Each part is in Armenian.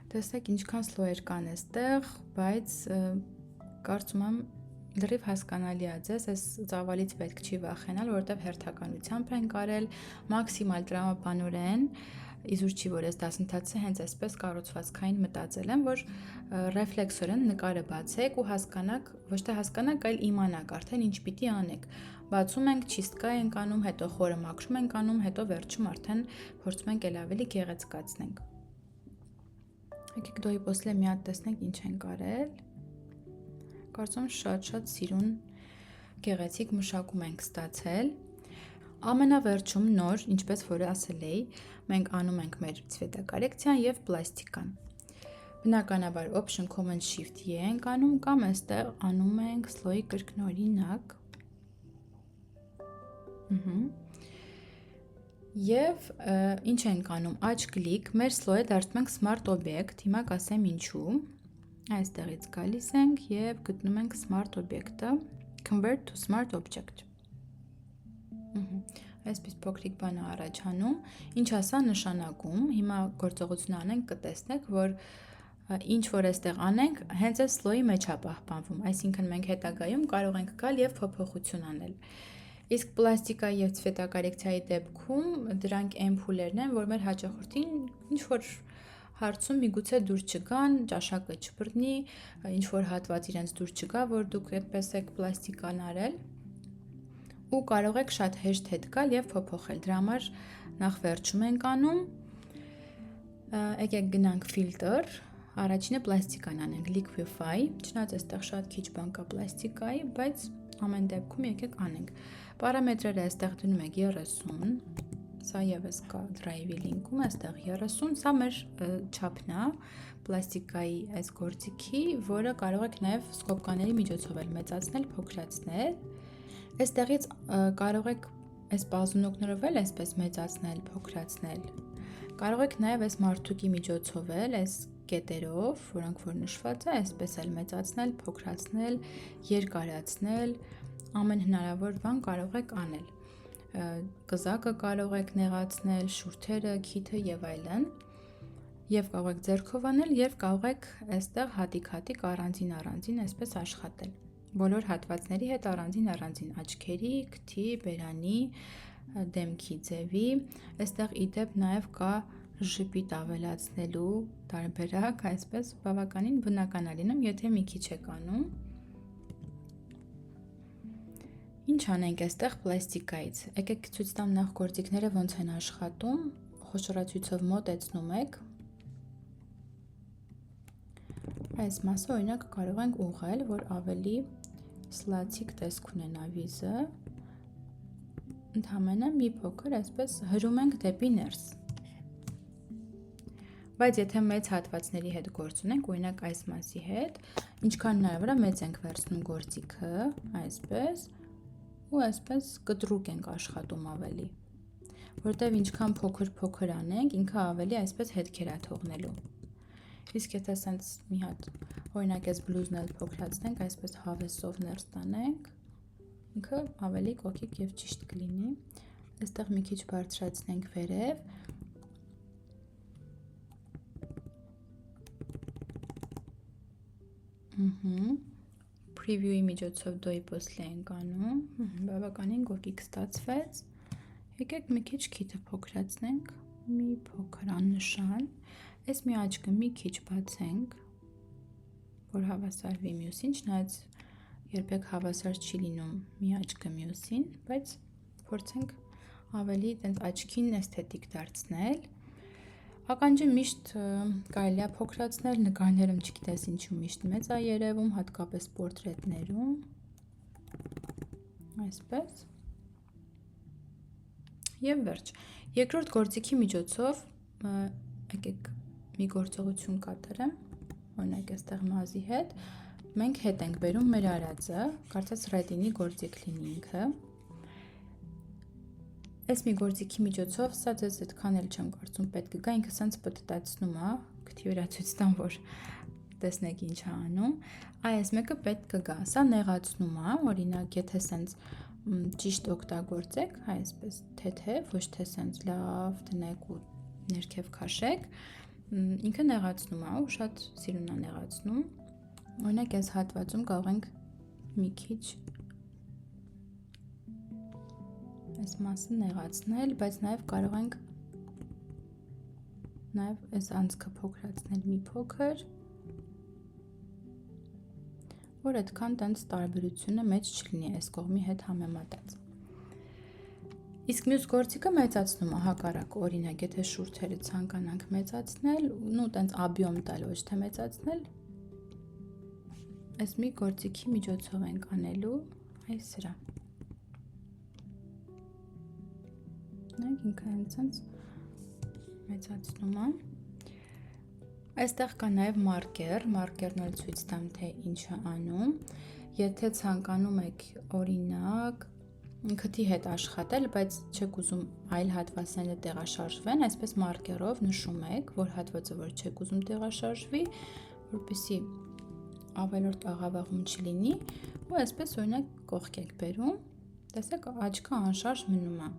Տեսեք ինչքան սլոեր կան այստեղ, բայց կարծում եմ լրիվ հասկանալի է ձեզ, այս ծավալից պետք չի վախենալ, որովհետև հերթականությամբ են կարել, մաքսիմալ տրամաբանորեն, իզուր չի, որ այս դասընթացը հենց այսպես կառուցվածքային մտածել եմ, որ ռեֆլեքսորեն նկարը բացեք ու հասկանաք, ոչ թե հասկանաք, այլ իմանաք արդեն ինչ піти անեք։ Բացում ենք, չիստկա ենք անում, հետո խորը մաքրում ենք անում, հետո վերջում արդեն փորձում ենք ել ավելի գեղեցկացնենք։ Եկեք դոյի պոսլե մի հատ տեսնենք ինչ են կարել։ Կարծում եմ շատ սիրուն գեղեցիկ մշակում ենք ստացել։ Ամենավերջում նոր, ինչպես որ ասել էի, մենք անում ենք մեր ցվետակարեկցիան եւ պլաստիկան։ Բնականաբար option command shift E ենք անում կամ այստեղ անում ենք slow-ի կրկնօրինակ։ Եվ ինչ ենք անում, աջ կլիկ, մեր slow-ը դարձնում ենք smart object, հիմա կասեմ ինչու։ Այստեղից գալիս ենք եւ գտնում ենք smart object-ը, convert to smart object։ Այսպես փոքրիկ բան է առաջանում, ինչ ասա նշանակում, հիմա գործողություն անենք, կտեսնեք, որ ինչ որ այստեղ անենք, հենց այս slow-ի մեջ է պահպանվում, այսինքն մենք հետագայում կարող ենք գալ եւ փոփոխություն անել։ Իսկ պլաստիկայի եւ ցվետակարեկցիայի դեպքում դրանք էմփուլերն են, որ մեր հաճախորդին ինչ որ հարցում միգուցե դուր չգան, ճաշակը չբռնի, ինչ որ հատված իրենց դուր չգա, որ դուք այդպես եք պլաստիկան արել ու կարող եք շատ հեշտ հետ գալ եւ փոփոխել։ Դրա համար նախ վերջում ենք անում, եկեք գնանք filter, առաջինը պլաստիկան անենք, liquify, չնայած այստեղ շատ քիչ բան կա պլաստիկայի, բայց ամեն դեպքում եկեք անենք։ Պարամետրերը այստեղ դնում եք 30, սա եւս կա drive-ի լինքում, այստեղ 30, սա մեր չափն է պլաստիկայի այս գործիքի, որը կարող եք նաեւ սկոպկաների միջոցով էլ մեծացնել, փոքրացնել։ Այստեղից կարող եք այս բազունոկներով էլ այսպես մեծացնել, փոքրացնել։ Կարող եք նաեւ այս մարտուկի միջոցով էլ, այս կետերով, որոնք որ նշված է, այսպես էլ մեծացնել, փոքրացնել, երկարացնել, ամեն հնարավոր բան կարող եք անել։ Կզակը կարող եք նեղացնել, շուրթերը, քիթը եւ այլն։ Եվ կարող եք ձեռքով անել եւ կարող եք այստեղ հատիկ առանձին այսպես աշխատել։ Բոլոր հատվածների հետ առանձին աչքերի, քթի, բերանի, դեմքի ձևի, այստեղ իդեպ նաեւ կա ժպիտ ավելացնելու տարբերակ, այսպես բավականին բնական է լինում, եթե մի քիչ եք անում։ Ինչ անենք այստեղ պլաստիկայից։ Եկեք ցույց տամ նախ գործիքները ոնց են աշխատում, խոշորացույցով մոտեցնում եք։ Այս մասը օրինակ կարող ենք ուղղել, որ ավելի սլացիկ տեսք ունենա վիզը։ Ընդհանրապես մի փոքր այսպես հրում ենք դեպի ներս։ Բայց եթե մեծ հատվածների հետ գործ ունենք, օրինակ այս մասի հետ, ինչքան հնարավոր է մեծ ենք վերցնում գործիքը, այսպես ու այսպես կտրուկ ենք աշխատում ավելի, որտեվ ինչքան փոքր անենք, ինքը ավելի այսպես հետքեր է թողնելու։ Իսկ եթե ասենց մի հատ, օրինակ այս բլուզն էլ փոքրացնենք, այսպես հավեսով ներս տանենք, ինքը ավելի կոկիկ եւ ճիշտ կլինի։ Այստեղ մի քիչ բարձրացնենք վերև։ Preview-ի միջոցով դոյի պոսլե ենք անում, բավականին գոկիկ ստացվեց, եկեք մի քիչ քիթը փոքրացնենք, մի փոքր աննշան, այս մի աչկը մի քիչ բացենք, որ հավասարվի մյուսին, չնայած երբեք հավասար չի լինում մի աչկը մյուսին, բայց փորձենք ավելի տենց աչքին էսթետիկ դարձնել, ականջը միշտ կարելի է փոքրացնել, նկարներում չգիտես ինչու միշտ մեծ է երևում, հատկապես պորտրետներում, այսպես, և վերջ։ Երկրորդ գործիքի միջոցով, եկեք մի գործողություն կատարեմ, օրինակ այստեղ մազի հետ, մենք հետ ենք բերում մեր արածը, կարծես ռետինի գործիք լինի ինքը, այս մի գործիքի միջոցով, սա ձեզ այդքան էլ չեմ կարծում պետք կգա, ինքը սենց պտտացնում է, քթի վրա ցույց տամ, որ տեսնեք ինչ է անում, այս մեկը պետք կգա, սա նեղացնում է, օրինակ եթե սենց ճիշտ օգտագործեք, այսպես թեթև, ոչ թե սենց լավ դնեք ու ներքև քաշեք, ինքը նեղացնում է, ու շատ սիրուն է նեղացնում։ Օրինակ այս հատվածում կարող ենք մի քիչ այս մասը նեղացնել, բայց նաև կարող ենք նաև այս անցքը փոքրացնել մի փոքր, որ այդքան տենց տարբերությունը մեծ չլինի այս կողմի հետ համեմատած։ Իսկ մյուս գործիքը մեծացնում է հակառակ, օրինակ, եթե շուրթերը ցանկանանք մեծացնել, ու տենց աբյոմ տալ, ոչ թե մեծացնել, այս մի գործիքի միջոցով ենք անելու այս սրա։ Ինքը հենց մեծացնում է։ Այստեղ կա նաև մարկերն էլ ցույց տամ, թե ինչ է անում։ Եթե ցանկանում եք, օրինակ, քթի հետ աշխատել, բայց չեք ուզում այլ հատվածները տեղաշարժվեն, այսպես մարկերով նշում եք, որ հատվածը որ չեք ուզում տեղաշարժվի, որպեսզի ավելորդ աղավաղում չլինի, ու այսպես օրինակ կողք եք բերում, տեսեք աչքը անշարժ մնում է։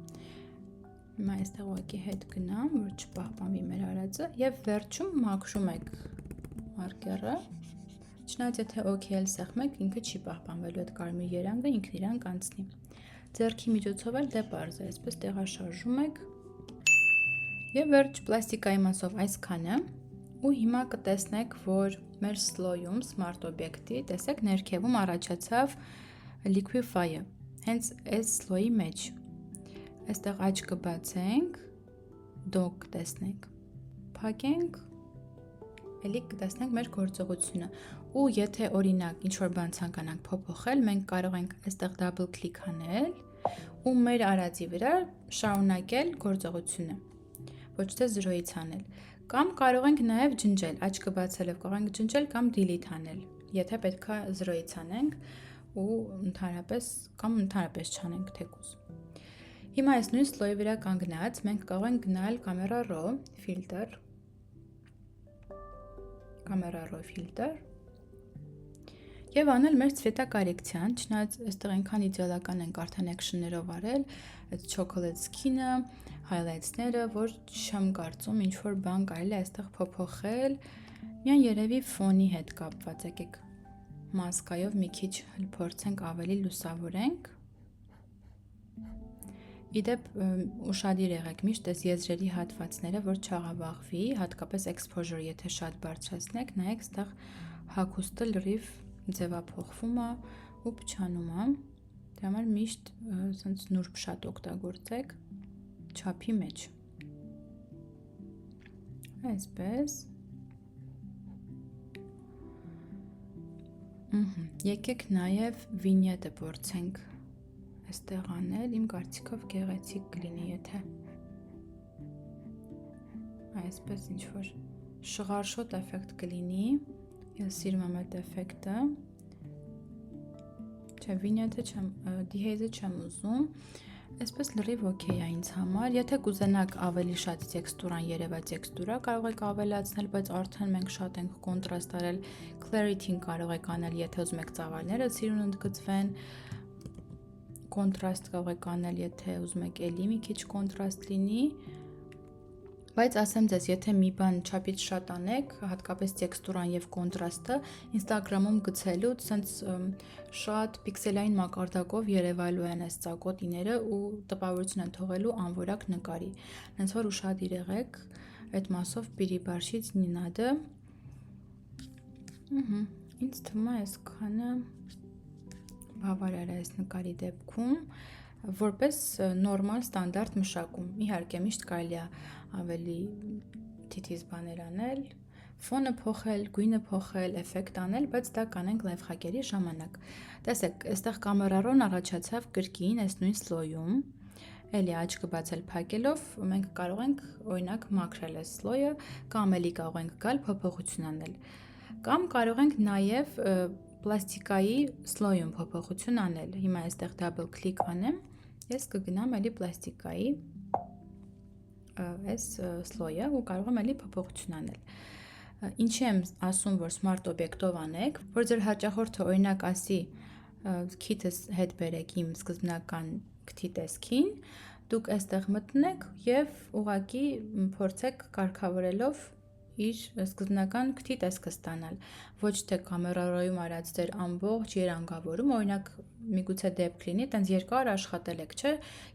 Հիմա այստեղ ուղղակի հետ գնամ, որ չպահպանվի մեր արածը, եւ վերջում մաքրում եք մարկերը, չնայած եթե OK-ել սեղմեք, ինքը չի պահպանվելու այդ կարմիր երանգը, ինքն իրան կանցնի։ Ձեռքի միջոցով էլ դե պարզ է, այսպես տեղաշարժում եք։ Եվ վերջ պլաստիկայի մասով այսքանը, ու հիմա կտեսնեք, որ մեր sllow-ում smart object-ի, տեսեք, ներքևում առաջացավ liquify-ը, հենց այս sllow-ի մեջ։ Այստեղ աչքը բացենք, դոկ տեսնենք, փակենք, էլի կտեսնենք մեր գործողությունը, ու եթե օրինակ ինչ-որ բան ցանկանանք փոփոխել, մենք կարող ենք այստեղ double click անել, ու մեր արածի վրա շարունակել գործողությունը, ոչ թե 0-ից անել, կամ կարող ենք նաև ջնջել, աչքը բացելով կարող ենք ջնջել կամ delete անել, եթե պետք է 0-ից անենք, ու ընդհանրապես չանենք թեկուզ։ Հիմա այս նույն sllow-ի վրա կանգնած, մենք կարող ենք գնալ camera raw filter, եւ անել մեր ցվետակարեկցիան, չնայած այստեղ այնքան իդեալական ենք արդեն action-ներով արել, այդ chocolate skin-ը, highlights-ները, որ չեմ կարծում ինչ որ բան կարելի է այստեղ փոփոխել, միայն երևի ֆոնի հետ կապված, եկեք մասկայով մի քիչ փորձենք ավելի լուսավորենք։ Իդեպ ուշադիր եղեք միշտ այս եզրերի հատվածները, որ չաղավաղվի, հատկապես exposure, եթե շատ բարձրացնեք, նայեք, այստեղ հագուստը լրիվ ձևափոխվում է ու փչանում է, դրա համար միշտ ասենց նուրբ շատ օգտագործեք չափի մեջ։ Այսպես։ Եկեք նաև վինյետը փորձենք այստեղ անել, իմ կարծիքով գեղեցիկ կլինի, եթե այսպես ինչ-որ շղարշոտ էֆեկտ կլինի, ես սիրում եմ այդ էֆեկտը, չէ, վինյետը չեմ, դիհեյզը չեմ ուզում, այսպես լրիվ օքեյ է ինձ համար, եթե կուզենաք ավելի շատ տեքստուրան երևա տեքստուրա, կարող եք ավելացնել, բայց արդեն մենք շատ ենք կոնտրաստ արել, clarity-ն կարող եք անել, եթե ուզում եք ծավալները սիրուն ընդգծվեն, կոնտրաստ կարող եք անել, եթե ուզում եք էլի մի քիչ կոնտրաստ լինի, բայց ասեմ ձեզ, եթե մի բան չափից շատ անեք, հատկապես տեքստուրան եւ կոնտրաստը, Instagram-ում գցելուց սենց շատ պիքսելային մակարդակով երևալու են այս ծակոտիները ու տպավորություն են թողելու անորակ նկարի։ Հենց որ ուշադիր եղեք, այդ մասով պիրիբարշից не надо։ Ինձ թվում է այսքանը բավարար է այս նկարի դեպքում, որպես նորմալ ստանդարտ մշակում։ Իհարկե միշտ կարելի է ավելի թիթիզ բաներ անել, ֆոնը փոխել, գույնը փոխել, էֆեկտ անել, բայց դա կանենք լայֆհակերի ժամանակ։ Տեսեք, այստեղ կամերարոն առաջացավ կրկին այս նույն sllow-ում, էլի աչքը բացել փակելով, մենք կարող ենք օրինակ մաքրել այս sllow-ը, կամ էլի կարող ենք գալ փոփոխություն անել։ Կամ կարող ենք նաև պլաստիկայի sllow-ում փոփոխություն անել։ Հիմա այստեղ double click անեմ, ես կգնամ էլի պլաստիկայի այս sllow-ը ու կարող եմ էլի փոփոխություն անել։ Ինչի եմ ասում, որ smart object-ով անեք, որ ձեր հաճախորդը օրինակ ասի քիթս հետ բերեք իմ սկզբնական քթի տեսքին, դուք այստեղ մտնեք եւ ուղակի փորձեք կարգավորելով իր սկզբնական քթի տեսքը ստանալ։ Ոչ թե կամերայում արած ձեր ամբողջ երանգավորում, օրինակ միգուցե դեպք լինի, տենց երկար աշխատել եք, չէ,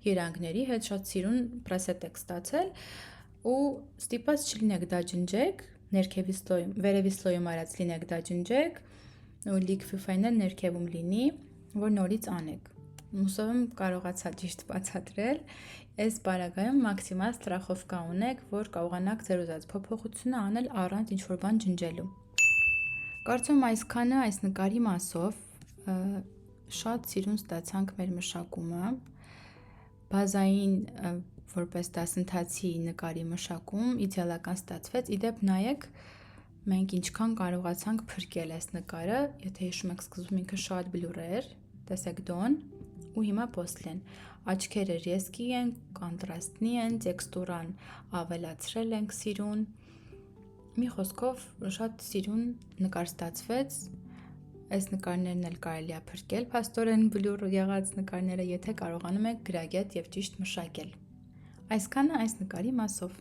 երանգների հետ շատ սիրուն պրեսետ եք ստացել ու ստիպված չլինեք դա ջնջեք, ներքևի սլոյում, վերևի սլոյում արած լինեք դա ջնջեք ու լիքվիֆայնել ներքևում լինի, որ նորից անեք։ Հուսով եմ կարողացա ճիշտ բացատրել։ Այս պարագայում մաքսիմալ ստրախովկա ունեք, որ կարողանաք ձեր ուզած փոփոխությունը անել առանց ինչ-որ բան ջնջելու։ Կարծում այսքանը այս նկարի մասով շատ սիրուն ստացանք մեր մշակումը, բազային որպես դասընթացի նկարի մշակում իդեալական ստացվեց, իդեպ նայեք մենք ինչքան կարողացանք փրկել այս նկարը, եթե հիշում եք սկզբում ինքը շատ բլուր էր, տեսեք դոն ու հիմա պոստլեն, աչքերը ռեզկի են, կոնտրաստնի են, տեքստուրան ավելացրել ենք սիրուն, մի խոսքով շատ սիրուն նկար ստացվեց, այս նկարներն էլ կարելի է փրկել, փաստորեն բլուր եղած նկարները, եթե կարողանում եք գրագետ և ճիշտ մշակել։ Այսքանը այս նկարի մասով։